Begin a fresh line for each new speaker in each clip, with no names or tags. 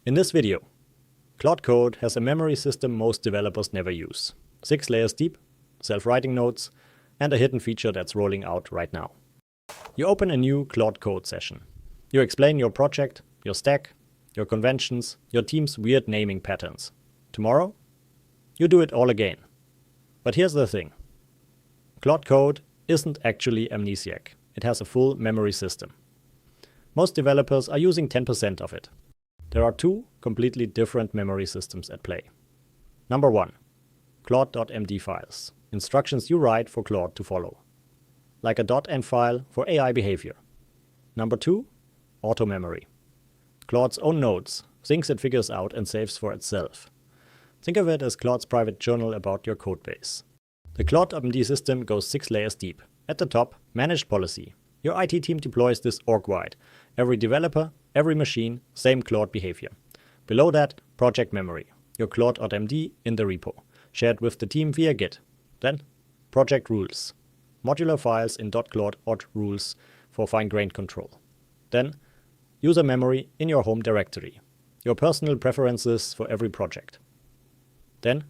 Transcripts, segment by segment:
In this video, Claude Code has a memory system most developers never use. 6 layers deep, self-writing nodes, and a hidden feature that's rolling out right now. You open a new Claude Code session. You explain your project, your stack, your conventions, your team's weird naming patterns. Tomorrow, you do it all again. But here's the thing. Claude Code isn't actually amnesiac. It has a full memory system. Most developers are using 10% of it. There are two completely different memory systems at play. Number 1. Claude.md files. Instructions you write for Claude to follow. Like a .env file for AI behavior. Number 2. Auto memory. Claude's own nodes, things it figures out and saves for itself. Think of it as Claude's private journal about your codebase. The Claude.md system goes 6 layers deep. At the top, managed policy. Your IT team deploys this org-wide. Every developer, every machine, same Claude behavior. Below that, project memory. Your Claude.md in the repo, shared with the team via Git. Then, project rules. Modular files in .claude.rules for fine-grained control. Then, user memory in your home directory. Your personal preferences for every project. Then,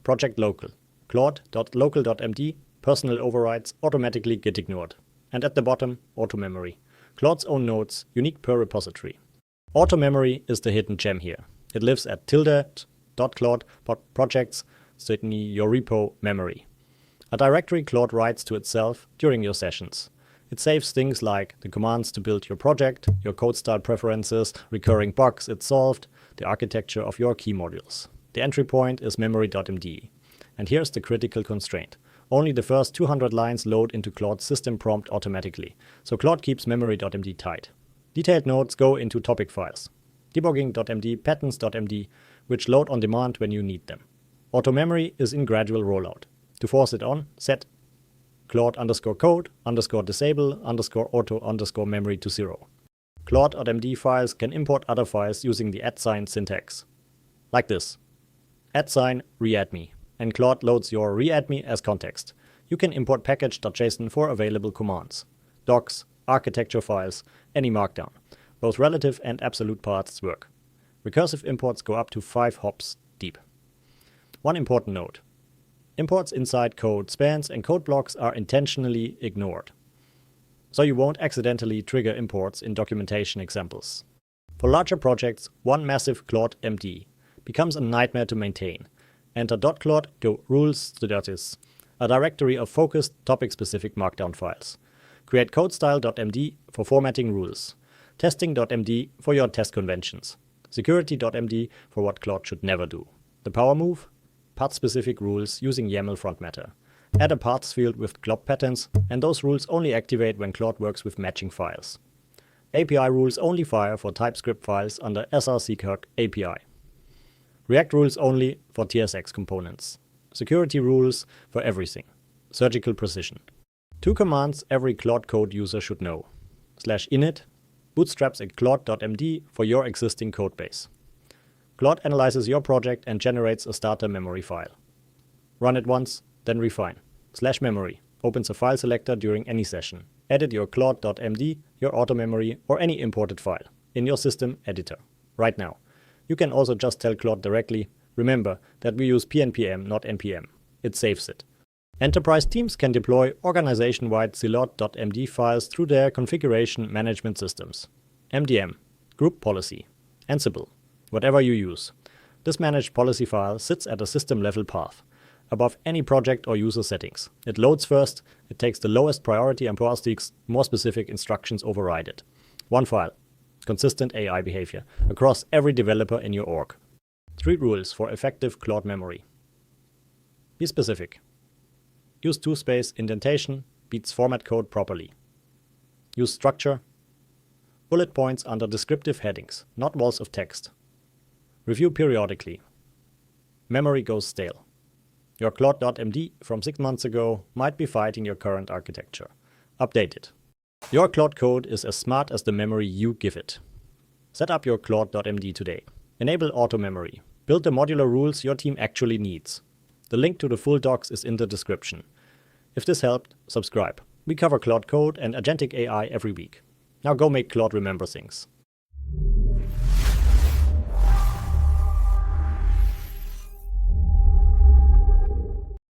project local. Claude.local.md, personal overrides automatically get ignored. And at the bottom, auto memory. Claude's own nodes, unique per repository. Auto memory is the hidden gem here. It lives at tilde.claude projects, certainly your repo memory. A directory Claude writes to itself during your sessions. It saves things like the commands to build your project, your code style preferences, recurring bugs it solved, the architecture of your key modules. The entry point is memory.md. And here's the critical constraint. Only the first 200 lines load into Claude's system prompt automatically, so Claude keeps memory.md tight. Detailed nodes go into topic files. Debugging.md, patterns.md, which load on demand when you need them. Auto memory is in gradual rollout. To force it on, set Claude_code_disable_auto_memory to 0. Claude.md files can import other files using the @sign syntax. Like this. @readme. And Claude loads your readme as context. You can import package.json for available commands. Docs, architecture files, any markdown. Both relative and absolute paths work. Recursive imports go up to 5 hops deep. One important note. Imports inside code spans and code blocks are intentionally ignored. So you won't accidentally trigger imports in documentation examples. For larger projects, one massive Claude.md becomes a nightmare to maintain. Enter .claude, go rules to this, a directory of focused topic-specific markdown files. Create codestyle.md for formatting rules. Testing.md for your test conventions. Security.md for what Claude should never do. The power move? Path-specific rules using YAML front matter. Add a paths field with glob patterns, and those rules only activate when Claude works with matching files. API rules only fire for TypeScript files under src API. React rules only for TSX components. Security rules for everything. Surgical precision. 2 commands every Claude Code user should know. /init bootstraps a Claude.md for your existing codebase. Claude analyzes your project and generates a starter memory file. Run it once, then refine. /memory opens a file selector during any session. Edit your Claude.md, your auto memory, or any imported file in your system editor right now. You can also just tell Claude directly, remember that we use PNPM, not NPM. It saves it. Enterprise teams can deploy organization-wide Zilot.md files through their configuration management systems. MDM, group policy, Ansible, whatever you use. This managed policy file sits at a system-level path, above any project or user settings. It loads first, it takes the lowest priority and passes more specific instructions override it. One file. Consistent AI behavior across every developer in your org. 3 rules for effective Claude memory. Be specific. Use 2-space indentation, beats format code properly. Use structure. Bullet points under descriptive headings, not walls of text. Review periodically. Memory goes stale. Your Claude.md from 6 months ago might be fighting your current architecture. Update it. Your Claude code is as smart as the memory you give it. Set up your Claude.md today. Enable auto memory. Build the modular rules your team actually needs. The link to the full docs is in the description. If this helped, subscribe. We cover Claude code and agentic AI every week. Now go make Claude remember things.